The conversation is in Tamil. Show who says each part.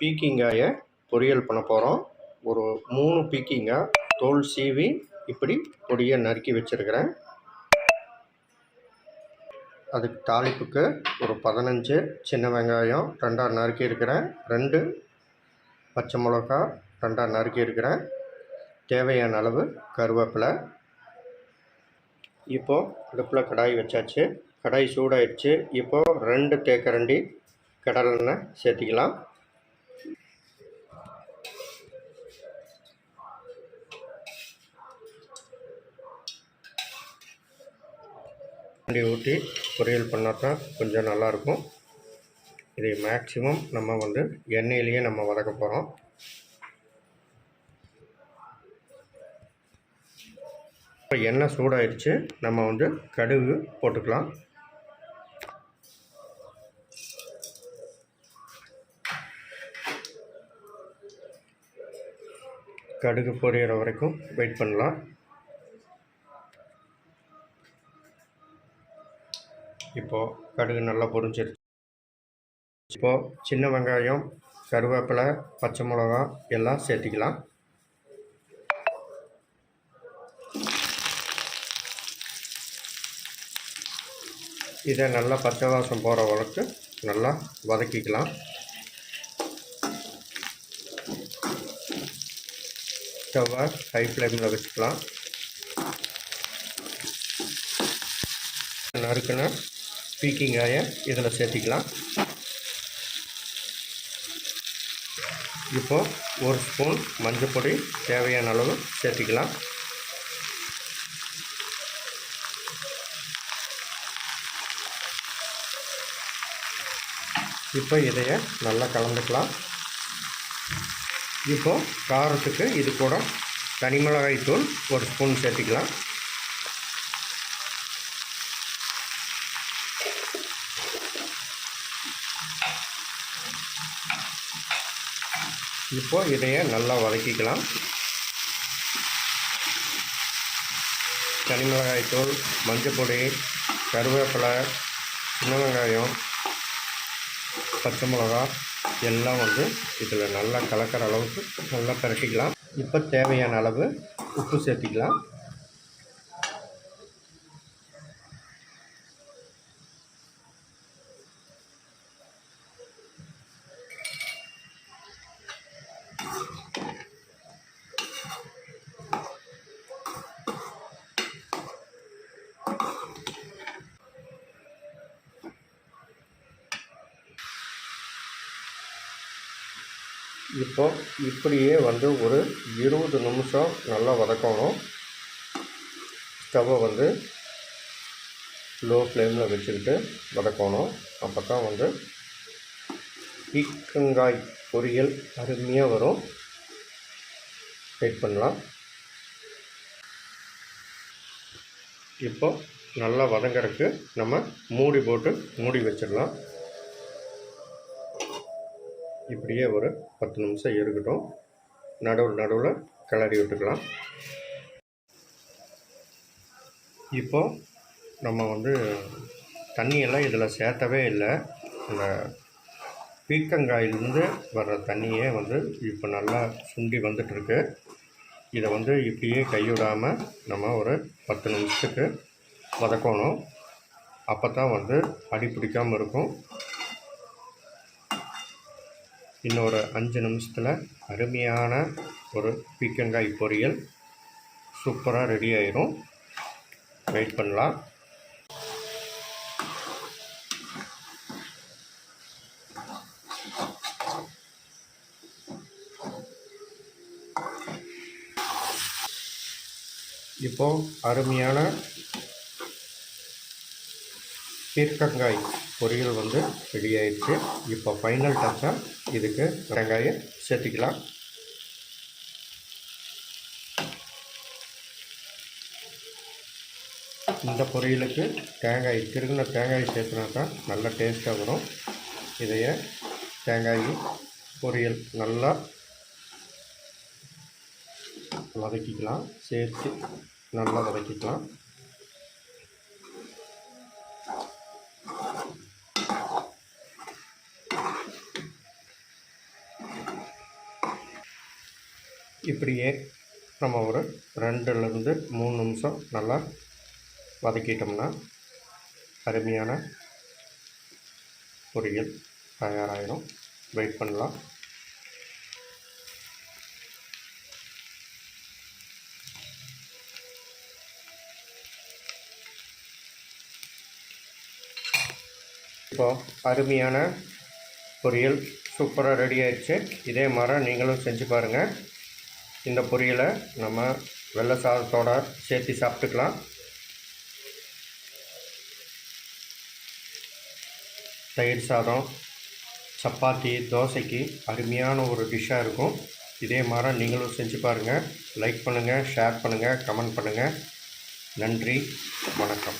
Speaker 1: பீக்கிங்காயை பொரியல் பண்ண போகிறோம். ஒரு 3 பீக்கிங்காய் தோல் சீவி இப்படி பொடியை நறுக்கி வச்சுருக்கிறேன். அதுக்கு தாளிப்புக்கு ஒரு 15 சின்ன வெங்காயம் 2ஆக நறுக்கி இருக்கிறேன். 2 பச்சை மிளகா 2ஆக நறுக்கி இருக்கிறேன். தேவையான அளவு கருவேப்பிலை. இப்போது அடுப்பில் கடாய் வச்சாச்சு. கடாய் சூடாயிடுச்சு. இப்போது 2 தேக்கரண்டி கடலெண்ணெய் சேர்த்திக்கலாம். ஊற்றி பொரியல் பண்ணால் தான் கொஞ்சம் நல்லாயிருக்கும். இதை மேக்ஸிமம் நம்ம எண்ணெயிலேயே நம்ம வதக்க போகிறோம். இப்போ எண்ணெய் சூடாயிடுச்சு. நம்ம கடுகு போட்டுக்கலாம். கடுகு பொரியிற வரைக்கும் வெயிட் பண்ணலாம். இப்போது கடுகு நல்லா பொரிஞ்சிருச்சு. இப்போது சின்ன வெங்காயம் கருவேப்பிலை பச்சை மிளகா எல்லாம் சேர்த்திக்கலாம். இதை நல்லா பச்சை வாசம் போகிற அளவுக்கு நல்லா வதக்கிக்கலாம். ஸ்டவ்வை ஹை ஃப்ளேமில் வச்சுக்கலாம். நறுக்கின பீக்கிங்காயை இதில் சேர்த்திக்கலாம். இப்போது 1 ஸ்பூன் மஞ்சள் பொடி தேவையான அளவு சேர்த்திக்கலாம். இப்போ இதையை நல்லா கலந்துக்கலாம். இப்போது காரத்துக்கு இது கூட தனி மிளகாய் தூள் 1 ஸ்பூன் சேர்த்திக்கலாம். இப்போ இதையை நல்லா வதக்கிக்கலாம். தனி மிளகாய் தூள் மஞ்சள் பொடி கருவேப்பிலை சின்ன வெங்காயம் பச்சை மிளகா எல்லாம் இதில் நல்லா கலக்கிற அளவுக்கு நல்லா பரட்டிக்கலாம். இப்போ தேவையான அளவு உப்பு சேர்த்திக்கலாம். இப்போ இப்படியே ஒரு 20 நிமிஷம் நல்லா வதக்கணும். ஸ்டவ்வை லோ ஃப்ளேமில் வச்சுக்கிட்டு வதக்கணும். அப்போ தான் பீக்கங்காய் பொரியல் அருமையாக வரும். வெயிட் பண்ணலாம். இப்போ நல்லா வதங்கிறதுக்கு நம்ம மூடி போட்டு மூடி வச்சிடலாம். இப்படியே ஒரு 10 நிமிஷம் இருக்கட்டும். நடுவில் கிளறி விட்டுக்கலாம். இப்போது நம்ம தண்ணியெல்லாம் இதில் சேர்த்தவே இல்லை. அந்த பீக்கங்காயிலிருந்து வர்ற தண்ணியே இப்போ நல்லா சுண்டி வந்துட்டுருக்கு. இதை இப்படியே கைவிடாமல் நம்ம ஒரு 10 நிமிஷத்துக்கு வதக்கணும். அப்போ தான் அடி பிடிக்காமல் இருக்கும். இன்னொரு 5 நிமிஷத்தில் அருமையான ஒரு பீக்கங்காய் பொரியல் சூப்பராக ரெடி ஆயிரும். வெயிட் பண்ணலாம். இப்போது அருமையான பீர்க்கங்காய் பொரியல் ரெடி ஆயிடுச்சு. இப்போ ஃபைனல் டச்சாக இதுக்கு வெங்காயை சேர்த்திக்கலாம். இந்த பொரியலுக்கு திருகின தேங்காய் சேர்த்துனா தான் நல்ல டேஸ்ட்டாக வரும். இதையே தேங்காய் பொரியல் நல்லா வதக்கிக்கலாம். சேர்த்து நல்லா வதக்கிக்கலாம். இப்படியே நம்ம ஒரு 2லேருந்து 3 நிமிஷம் நல்லா வதக்கிட்டோம்னா அருமையான பொரியல் தயாராகிடும். வெயிட் பண்ணலாம். இப்போது அருமையான பொரியல் சூப்பராக ரெடி ஆயிடுச்சு. இதே மாதிரி நீங்களும் செஞ்சு பாருங்கள். இந்த பொரியலை நம்ம வெள்ளை சாதத்தோடு சேர்த்து சாப்பிட்டுக்கலாம். தயிர் சாதம், சப்பாத்தி, தோசைக்கு அருமையான ஒரு டிஷ்ஷாக இருக்கும். இதே மாதிரி நீங்களும் செஞ்சு பாருங்கள். லைக் பண்ணுங்கள், ஷேர் பண்ணுங்கள், கமெண்ட் பண்ணுங்கள். நன்றி, வணக்கம்.